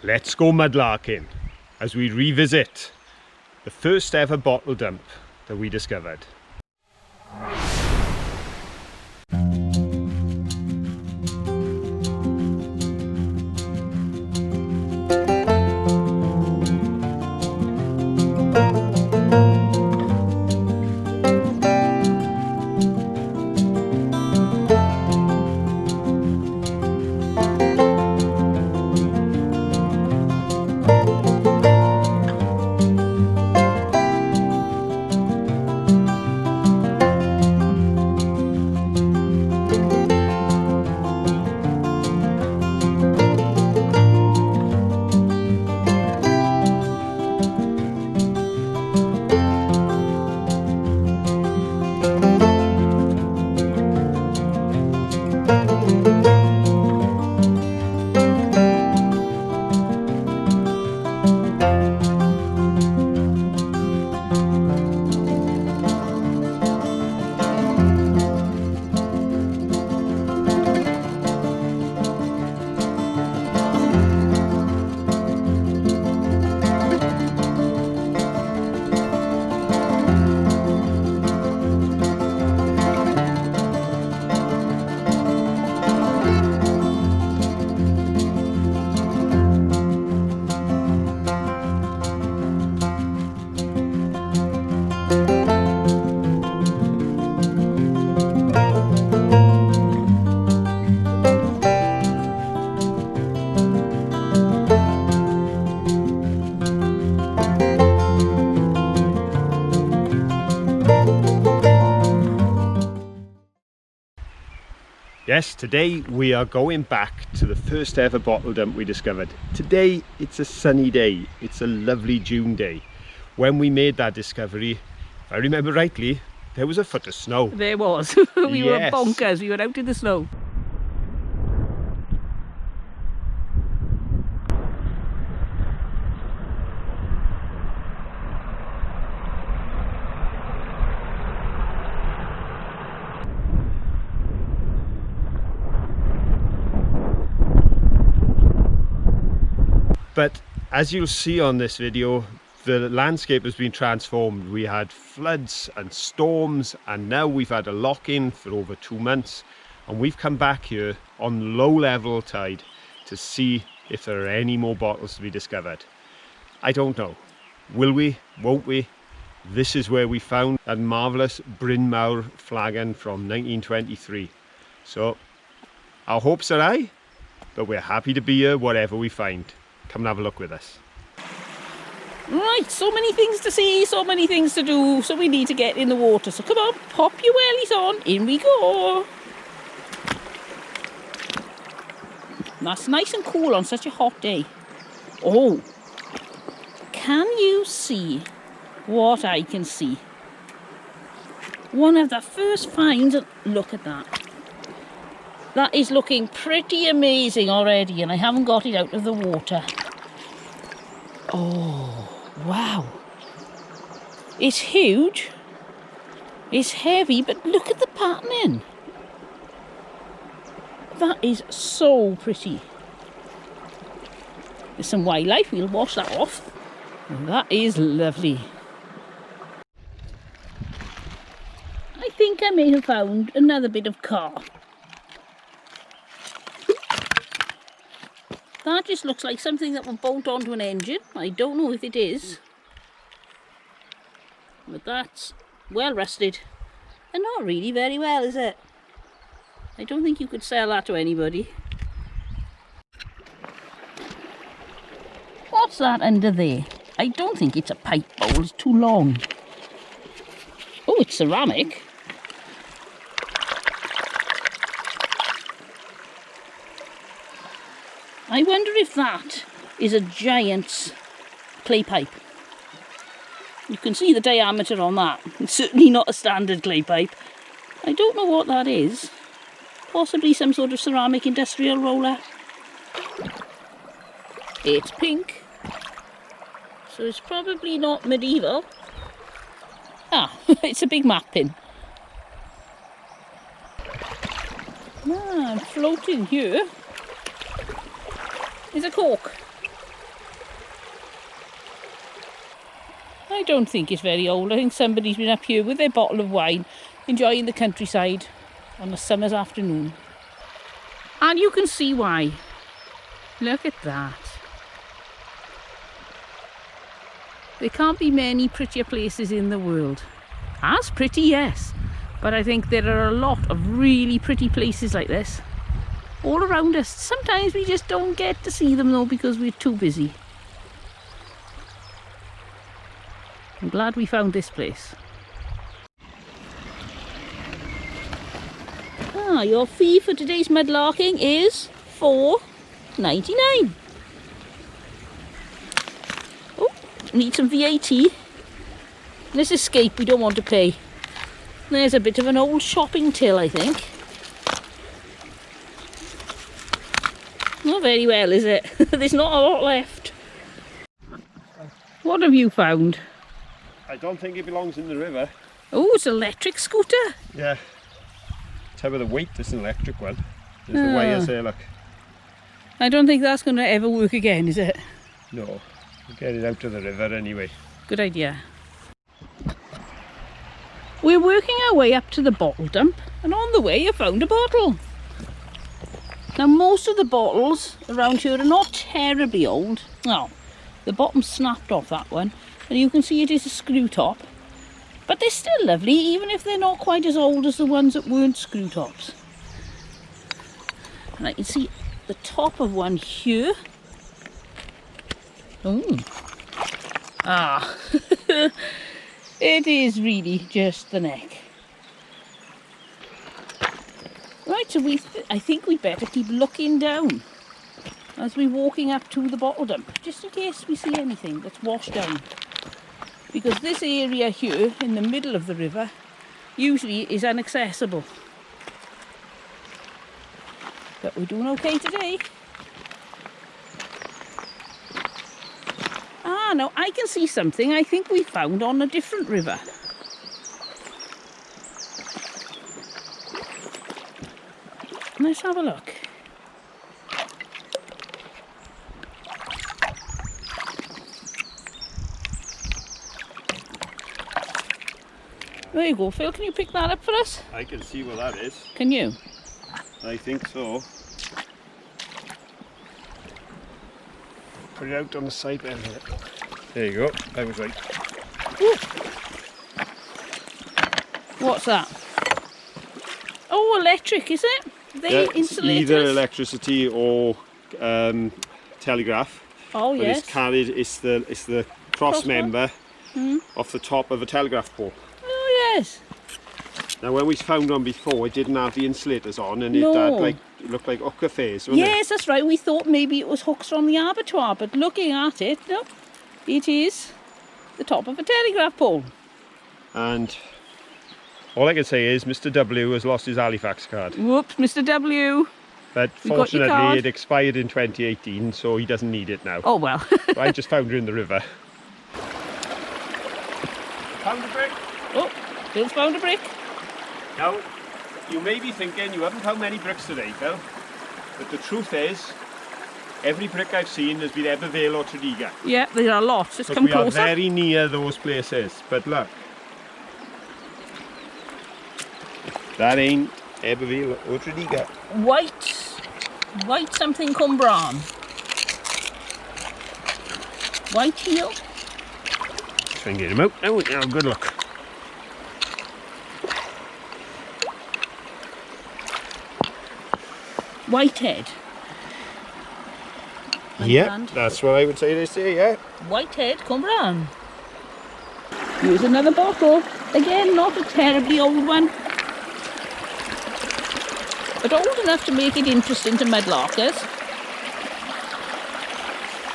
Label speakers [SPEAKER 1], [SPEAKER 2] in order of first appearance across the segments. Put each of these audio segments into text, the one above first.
[SPEAKER 1] Let's go mudlarking as we revisit the first ever bottle dump that we discovered. Yes, today we are going back to the first ever bottle dump we discovered. Today it's a sunny day, it's a lovely June day. When we made that discovery, if I remember rightly, there was a foot of snow.
[SPEAKER 2] There was. We were bonkers, we were out in the snow.
[SPEAKER 1] But as you'll see on this video, the landscape has been transformed. We had floods and storms, and now we've had a lock-in for over 2 months, and we've come back here on low level tide to see if there are any more bottles to be discovered. I don't know. Will we? Won't we? This is where we found that marvellous Bryn Mawr flagon from 1923. So our hopes are high, but we're happy to be here whatever we find. Come and have a look with us.
[SPEAKER 2] Right, so many things to see, so many things to do, so we need to get in the water. So come on, pop your wellies on, in we go. That's nice and cool on such a hot day. Oh, can you see what I can see? One of the first finds, look at that. That is looking pretty amazing already, and I haven't got it out of the water. Oh, wow. It's huge. It's heavy, but look at the patterning. That is so pretty. There's some wildlife, we'll wash that off. That is lovely. I think I may have found another bit of car. That just looks like something that will bolt onto an engine. I don't know if it is. But that's well rusted. And not really very well, is it? I don't think you could sell that to anybody. What's that under there? I don't think it's a pipe bowl, it's too long. Oh, it's ceramic. I wonder if that is a giant's clay pipe. You can see the diameter on that. It's certainly not a standard clay pipe. I don't know what that is. Possibly some sort of ceramic industrial roller. It's pink. So it's probably not medieval. Ah, it's a big map pin. Ah, floating here is a cork. I don't think it's very old. I think somebody's been up here with their bottle of wine, enjoying the countryside on a summer's afternoon. And you can see why. Look at that. There can't be many prettier places in the world. As pretty, yes, but I think there are a lot of really pretty places like this all around us. Sometimes we just don't get to see them though because we're too busy. I'm glad we found this place. Your fee for today's mudlarking is $4.99. Oh, need some VAT. Let's escape, we don't want to pay. There's a bit of an old shopping till, I think. Not very well, is it? There's not a lot left. What have you found?
[SPEAKER 1] I don't think it belongs in the river.
[SPEAKER 2] Oh, it's an electric scooter.
[SPEAKER 1] Yeah. Tell me the weight, it's an electric one. There's the wires there, look.
[SPEAKER 2] I don't think that's going to ever work again, is it?
[SPEAKER 1] No. We'll get it out to the river anyway.
[SPEAKER 2] Good idea. We're working our way up to the bottle dump, and on the way I found a bottle. Now most of the bottles around here are not terribly old. No, the bottom snapped off that one, and you can see it is a screw top. But they're still lovely, even if they're not quite as old as the ones that weren't screw tops. And I can see the top of one here. Oh. Ah. It is really just the neck. Right, so I think we'd better keep looking down as we're walking up to the bottle dump, just in case we see anything that's washed down. Because this area here, in the middle of the river, usually is inaccessible. But we're doing okay today. Ah, now I can see something I think we found on a different river. Let's have a look. There you go, Phil. Can you pick that up for us?
[SPEAKER 1] I can see what that is.
[SPEAKER 2] Can you?
[SPEAKER 1] I think so. Put it out on the side there. There you go. I was right.
[SPEAKER 2] Ooh. What's that? Oh, electric, is it? They insulators?
[SPEAKER 1] Either electricity or telegraph.
[SPEAKER 2] Oh,
[SPEAKER 1] but
[SPEAKER 2] yes.
[SPEAKER 1] It's carried. It's the cross member off the top of a telegraph pole.
[SPEAKER 2] Oh, yes.
[SPEAKER 1] Now, when we found one before, it didn't have the insulators on, and it looked like hook affairs, wasn't it?
[SPEAKER 2] Yes, that's right. We thought maybe it was hooks from the abattoir, but looking at it, no, it is the top of a telegraph pole.
[SPEAKER 1] And all I can say is Mr. W has lost his Halifax card.
[SPEAKER 2] Whoops, Mr. W.
[SPEAKER 1] But fortunately, it expired in 2018, so he doesn't need it now.
[SPEAKER 2] Oh, well.
[SPEAKER 1] So I just found her in the river. Found a brick.
[SPEAKER 2] Oh, Phil's found a brick.
[SPEAKER 1] Now, you may be thinking you haven't found many bricks today, Phil. But the truth is, every brick I've seen has been Ebervale or Tredegar.
[SPEAKER 2] Yeah, there are lots. Just come closer.
[SPEAKER 1] We are very near those places. But look. That ain't Ebervale or Tredegar. White
[SPEAKER 2] something Cumbran. White heel.
[SPEAKER 1] Try and get him out. Oh, good luck.
[SPEAKER 2] Whitehead.
[SPEAKER 1] Yeah, that's what I would say they say, yeah.
[SPEAKER 2] Whitehead Cumbran. Here's another bottle. Again, not a terribly old one, but old enough to make it interesting to mudlarkers.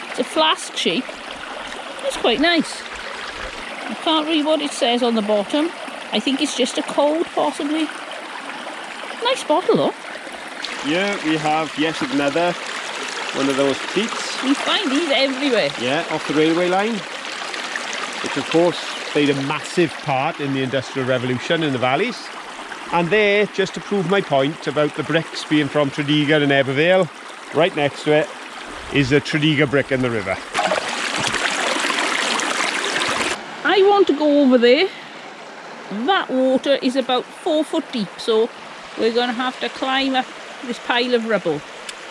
[SPEAKER 2] It's a flask shape. It's quite nice. I can't read what it says on the bottom. I think it's just a code, possibly. Nice bottle, though.
[SPEAKER 1] Yeah, we have yet another one of those pleats.
[SPEAKER 2] We find these everywhere.
[SPEAKER 1] Yeah, off the railway line, which of course played a massive part in the Industrial Revolution in the valleys. And there, just to prove my point about the bricks being from Tredegar and Ebervale, right next to it is a Tredegar brick in the river.
[SPEAKER 2] I want to go over there. That water is about 4 foot deep, so we're going to have to climb up this pile of rubble.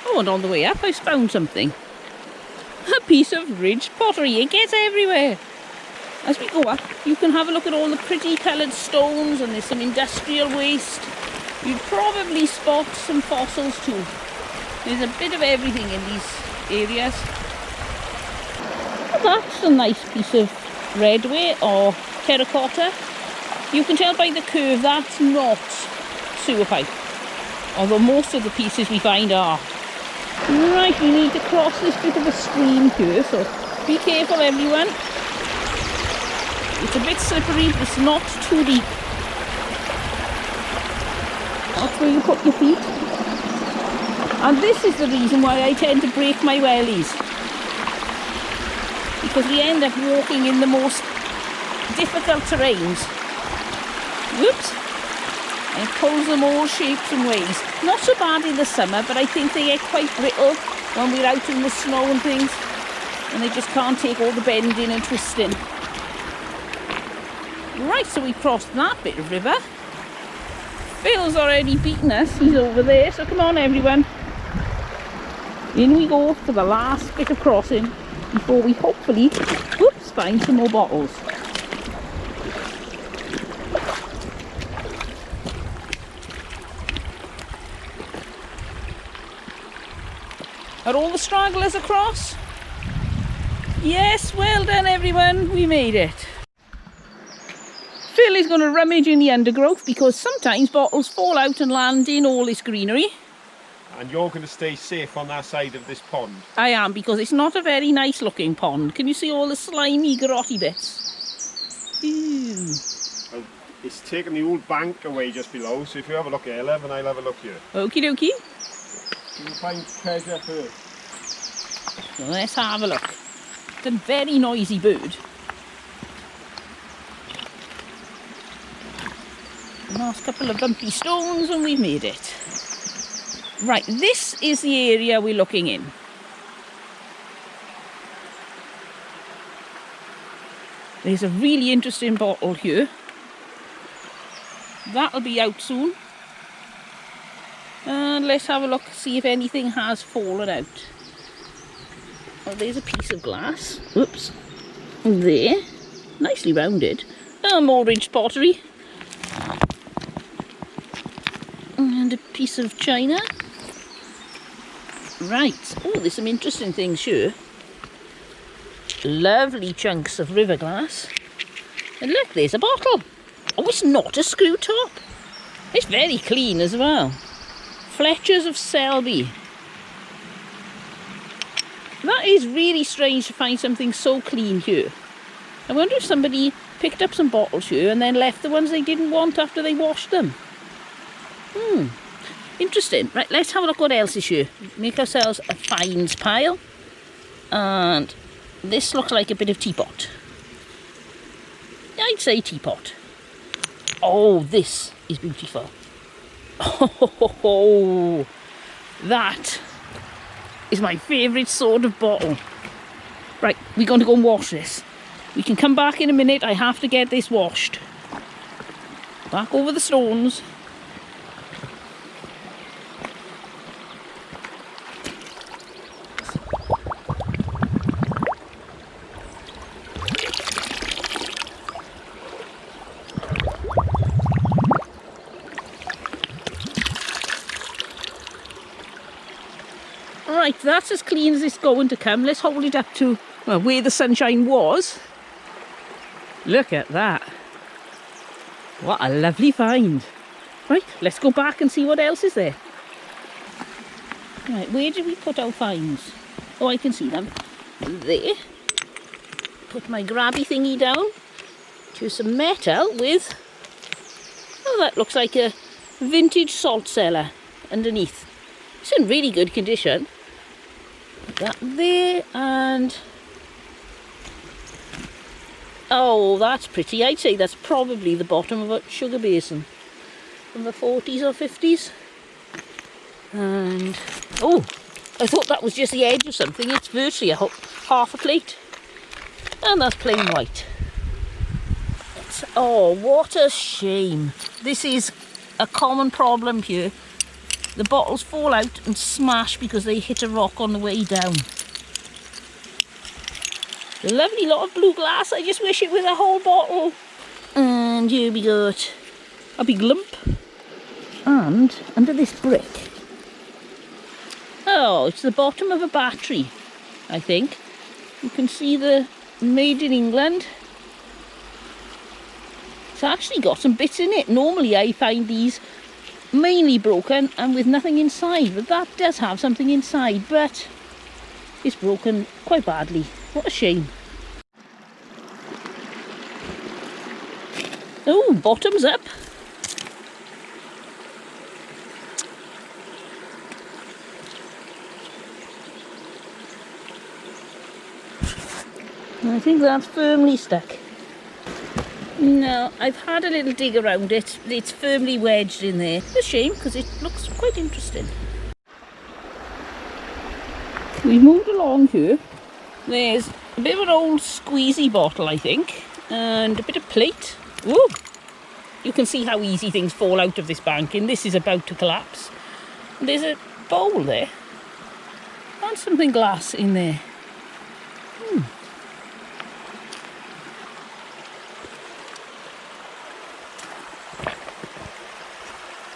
[SPEAKER 2] Oh, and on the way up I found something. A piece of ridged pottery. It gets everywhere. As we go up, you can have a look at all the pretty coloured stones, and there's some industrial waste. You'd probably spot some fossils too. There's a bit of everything in these areas. Oh, that's a nice piece of redware or terracotta. You can tell by the curve that's not sewer pipe, although most of the pieces we find are. Right, we need to cross this bit of a stream here, so be careful everyone. It's a bit slippery, but it's not too deep. That's where you put your feet. And this is the reason why I tend to break my wellies. Because we end up walking in the most difficult terrains. Whoops. And it pulls them all shapes and ways. Not so bad in the summer, but I think they get quite brittle when we're out in the snow and things. And they just can't take all the bending and twisting. Right, so we crossed that bit of river. Phil's already beaten us, he's over there, so come on everyone. In we go to the last bit of crossing before we hopefully, whoops, find some more bottles. Are all the stragglers across? Yes, well done everyone, we made it. Phil is going to rummage in the undergrowth because sometimes bottles fall out and land in all this greenery.
[SPEAKER 1] And you're going to stay safe on that side of this pond.
[SPEAKER 2] I am, because it's not a very nice looking pond. Can you see all the slimy, grotty bits? Ew.
[SPEAKER 1] Well, it's taken the old bank away just below, so if you have a look here, Elev, and I'll have a look here.
[SPEAKER 2] Okie dokie.
[SPEAKER 1] You'll find treasure first.
[SPEAKER 2] So let's have a look. It's a very noisy bird. Last couple of bumpy stones and we've made it. Right, this is the area we're looking in. There's a really interesting bottle here. That'll be out soon. And let's have a look, see if anything has fallen out. Oh, there's a piece of glass. Oops. There. Nicely rounded. More ridged pottery. And a piece of china. Right. Oh, there's some interesting things here. Lovely chunks of river glass. And look, there's a bottle. Oh, it's not a screw top. It's very clean as well. Fletcher's of Selby. That is really strange to find something so clean here. I wonder if somebody picked up some bottles here and then left the ones they didn't want after they washed them. Interesting. Right, let's have a look what else is here. Make ourselves a finds pile. And this looks like a bit of teapot. I'd say teapot. Oh, this is beautiful. Oh, that is my favourite sort of bottle. Right, we're going to go and wash this. We can come back in a minute. I have to get this washed. Back over the stones. Right, that's as clean as it's going to come. Let's hold it up to, well, where the sunshine was. Look at that. What a lovely find. Right, let's go back and see what else is there. Right, where did we put our finds? Oh, I can see them. There. Put my grabby thingy down. To some metal with, oh, that looks like a vintage salt cellar underneath. It's in really good condition. Put that there, and oh, that's pretty. I'd say that's probably the bottom of a sugar basin from the 40s or 50s. And oh, I thought that was just the edge of something. It's virtually half a plate, and that's plain white. that. Oh, what a shame. This is a common problem here. The bottles fall out and smash because they hit a rock on the way down. Lovely lot of blue glass. I just wish it was a whole bottle. And here we got a big lump. And under this brick. Oh, it's the bottom of a battery, I think. You can see the made in England. It's actually got some bits in it. Normally I find these mainly broken and with nothing inside, but that does have something inside, but it's broken quite badly. What a shame. Oh, bottoms up. I think that's firmly stuck. No, I've had a little dig around it. It's firmly wedged in there. It's a shame because it looks quite interesting. We've moved along here. There's a bit of an old squeezy bottle, I think, and a bit of plate. Ooh! You can see how easy things fall out of this banking. This is about to collapse. And there's a bowl there. And something glass in there.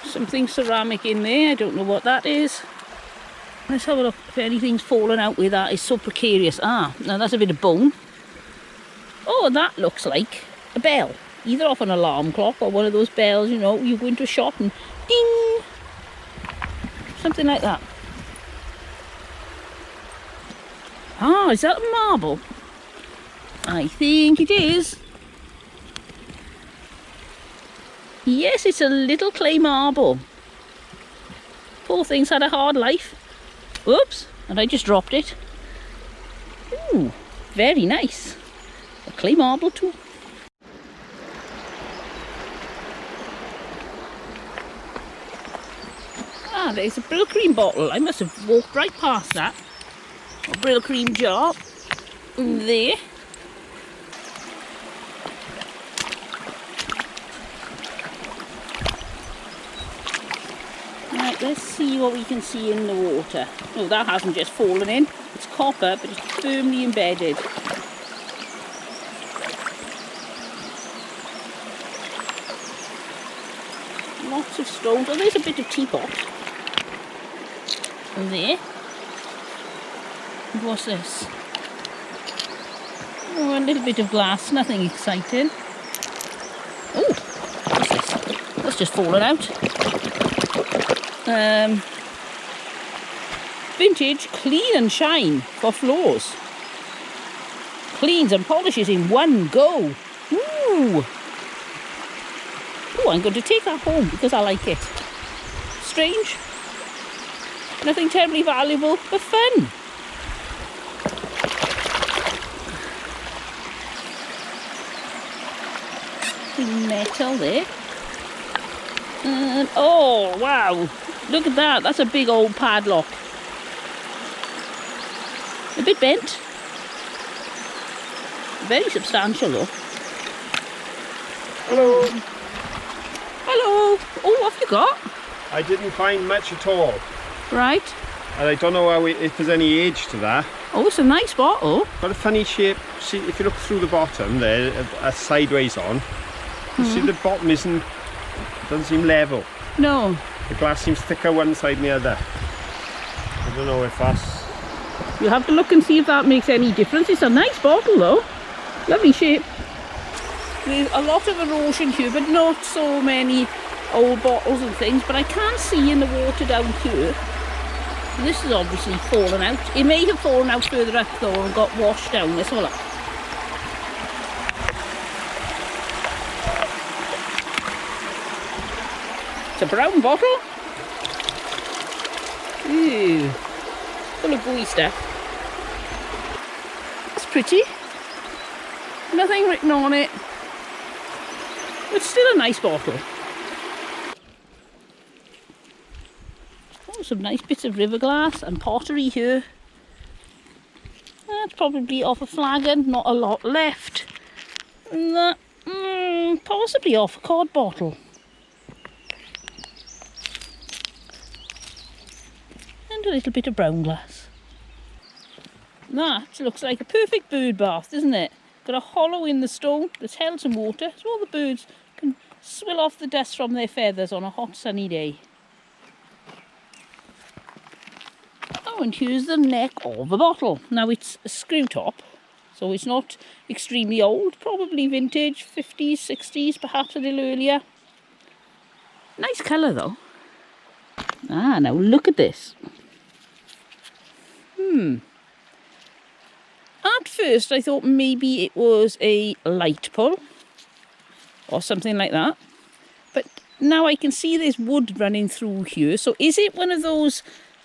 [SPEAKER 2] Something ceramic in there. I don't know what that is. Let's have a look if anything's fallen out with that. It's so precarious. Ah, now that's a bit of bone. Oh, that looks like a bell. Either off an alarm clock or one of those bells, you know, you go into a shop and ding! Something like that. Ah, is that a marble? I think it is. Yes, it's a little clay marble. Poor thing's had a hard life. Oops, and I just dropped it. Ooh, very nice. A clay marble too. Ah, there's a Brill cream bottle. I must have walked right past that. A Brill cream jar. There. Right, let's see what we can see in the water. Oh, that hasn't just fallen in. It's copper, but it's firmly embedded. Lots of stones. Oh, there's a bit of teapot. And there. And what's this? Oh, a little bit of glass. Nothing exciting. Oh, what's this? That's just fallen out. Vintage clean and shine for floors. Cleans and polishes in one go. Ooh. Oh, I'm going to take that home because I like it. Strange. Nothing terribly valuable, but fun. Metal there. And oh wow, look at that. That's a big old padlock. A bit bent. Very substantial though.
[SPEAKER 1] Hello.
[SPEAKER 2] Hello. Oh, what have you got?
[SPEAKER 1] I didn't find much at all.
[SPEAKER 2] Right.
[SPEAKER 1] And I don't know if there's any age to that.
[SPEAKER 2] Oh, it's a nice bottle.
[SPEAKER 1] Got a funny shape. See, if you look through the bottom there, sideways on, you see the bottom doesn't seem level.
[SPEAKER 2] No.
[SPEAKER 1] The glass seems thicker one side than the other. I don't know if that's...
[SPEAKER 2] You'll have to look and see if that makes any difference. It's a nice bottle though. Lovely shape. There's a lot of erosion here, but not so many old bottles and things. But I can see in the water down here. This is obviously fallen out. It may have fallen out further up though and got washed down. Let's have a look. It's a brown bottle. Ooh, full of gooey stuff. It's pretty. Nothing written on it. It's still a nice bottle. Oh, some nice bits of river glass and pottery here. That's probably off a flagon. Not a lot left. And that, Possibly off a cod bottle. And a little bit of brown glass. That looks like a perfect bird bath, doesn't it? Got a hollow in the stone that's held some water, so all the birds can swill off the dust from their feathers on a hot sunny day. Oh, and here's the neck of the bottle. Now it's a screw top, so it's not extremely old, probably vintage, 50s, 60s, perhaps a little earlier. Nice colour though. Ah, now look at this. At first I thought maybe it was a light pull or something like that. But now I can see there's wood running through here. So is it one of those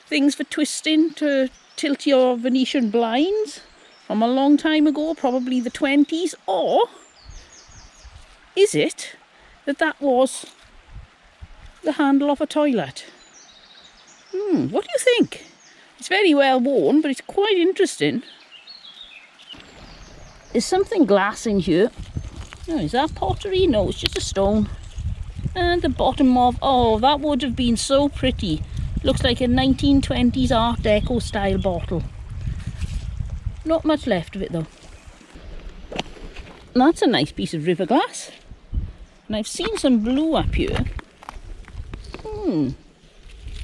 [SPEAKER 2] things for twisting to tilt your Venetian blinds from a long time ago, probably the 20s? Or is it that was the handle of a toilet? What do you think? It's very well worn, but it's quite interesting. There's something glass in here. Oh, is that pottery? No, it's just a stone. And the bottom of... Oh, that would have been so pretty. Looks like a 1920s Art Deco style bottle. Not much left of it though. That's a nice piece of river glass. And I've seen some blue up here.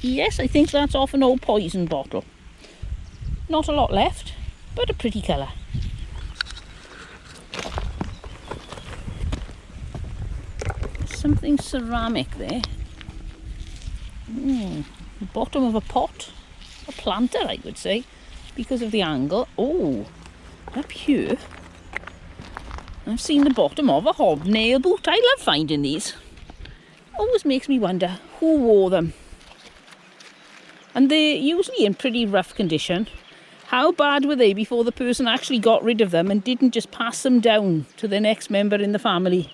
[SPEAKER 2] Yes, I think that's off an old poison bottle. Not a lot left, but a pretty colour. Something ceramic there. The bottom of a pot. A planter, I would say, because of the angle. Oh, up here I've seen the bottom of a hobnail boot. I love finding these. Always makes me wonder who wore them. And they're usually in pretty rough condition. How bad were they before the person actually got rid of them and didn't just pass them down to the next member in the family?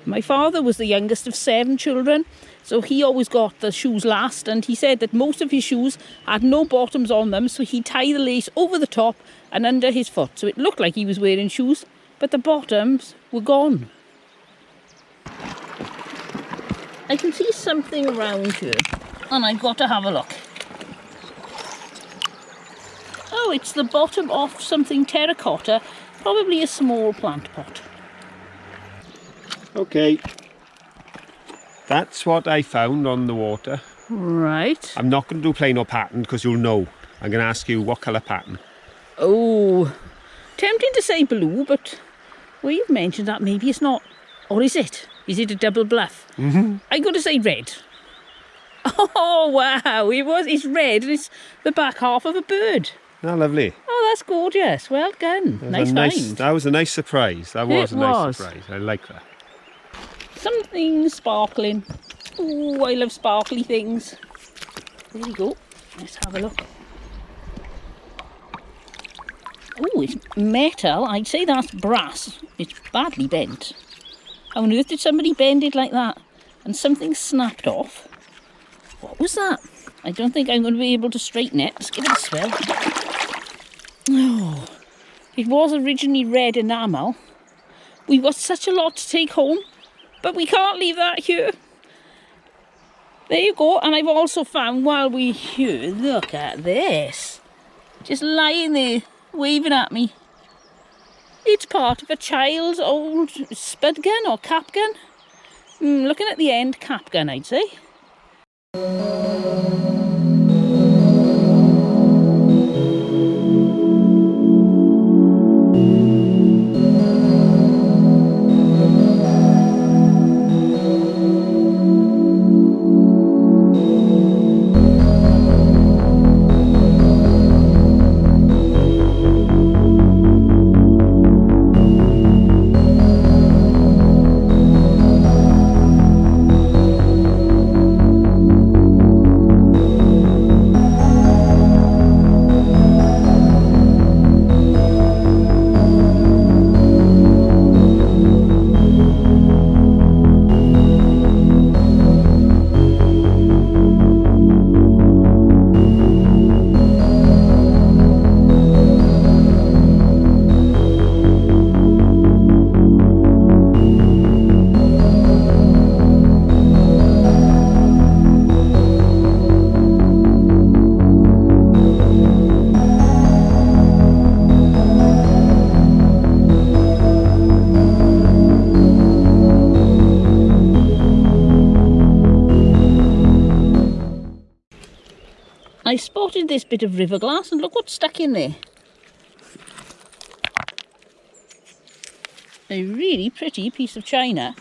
[SPEAKER 2] My father was the youngest of 7 children, so he always got the shoes last, and he said that most of his shoes had no bottoms on them, so he'd tie the lace over the top and under his foot, so it looked like he was wearing shoes, but the bottoms were gone. I can see something around here, and I've got to have a look. Oh, it's the bottom of something terracotta, probably a small plant pot.
[SPEAKER 1] Okay, that's what I found on the water.
[SPEAKER 2] Right.
[SPEAKER 1] I'm not going to do plain or pattern because you'll know. I'm going to ask you what colour pattern.
[SPEAKER 2] Oh, tempting to say blue, but well, you've mentioned that maybe it's not. Or is it? Is it a double bluff? I'm going to say red. Oh, wow, it's red and it's the back half of a bird.
[SPEAKER 1] Oh, lovely.
[SPEAKER 2] Oh, that's gorgeous. Well done. Nice find.
[SPEAKER 1] That was a nice surprise. That was a nice surprise. I like that.
[SPEAKER 2] Something sparkling. Oh, I love sparkly things. There we go. Let's have a look. Oh, it's metal. I'd say that's brass. It's badly bent. How on earth did somebody bend it like that? And something snapped off. What was that? I don't think I'm going to be able to straighten it. Let's give it a swell. Oh, it was originally red enamel. We've got such a lot to take home, but we can't leave that here. There you go. And I've also found while we're here, look at this. Just lying there, waving at me. It's part of a child's old spud gun or cap gun. Looking at the end, cap gun, I'd say. this bit of river glass and look what's stuck in there. A really pretty piece of china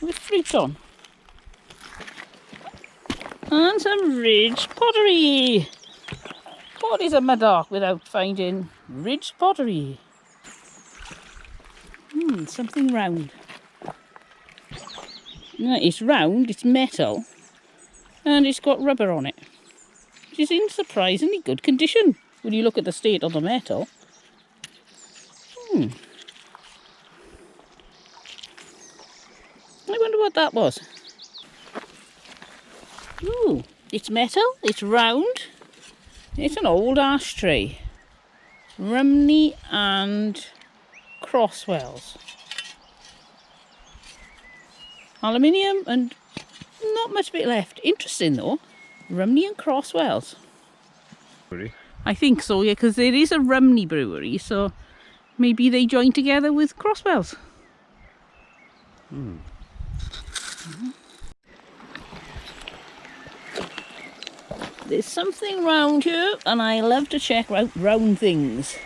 [SPEAKER 2] with fruit on. And some ridged pottery. What is a Mudlark without finding ridged pottery? Something round. No, it's round, it's metal, and it's got rubber on it, which is in surprisingly good condition when you look at the state of the metal. I wonder what that was. Ooh, it's metal, it's round, it's an old ashtray. Rumney and Crosswells. Aluminium and not much bit left. Interesting though. Rumney and Crosswells. I think so, yeah, because there is a Rumney brewery, so maybe they join together with Crosswells. There's something round here, and I love to check out round things.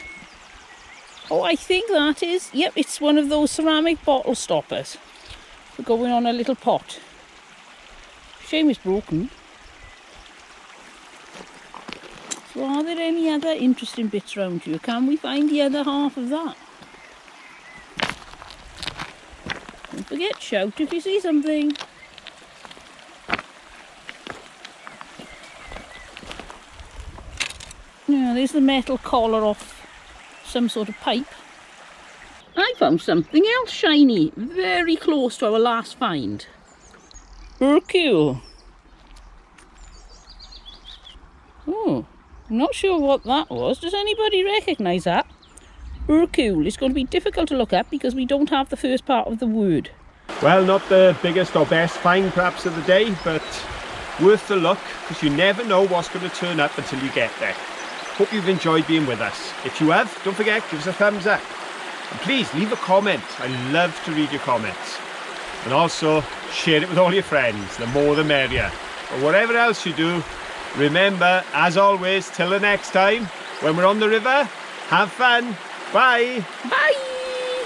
[SPEAKER 2] Oh, I think that is, yep, it's one of those ceramic bottle stoppers for going on a little pot. Shame it's broken. So are there any other interesting bits round here? Can we find the other half of that? Don't forget, shout if you see something. Yeah, there's the metal collar off some sort of pipe. I found something else shiny, very close to our last find. Hercule. Oh, I'm not sure what that was. Does anybody recognise that? Hercule. It's going to be difficult to look at because we don't have the first part of the word.
[SPEAKER 1] Well, not the biggest or best find perhaps of the day, but worth the look, because you never know what's going to turn up until you get there. Hope you've enjoyed being with us. If you have, don't forget, give us a thumbs up. And please leave a comment. I love to read your comments. And also share it with all your friends. The more the merrier. But whatever else you do, remember, as always, till the next time, when we're on the river, have fun. Bye.
[SPEAKER 2] Bye.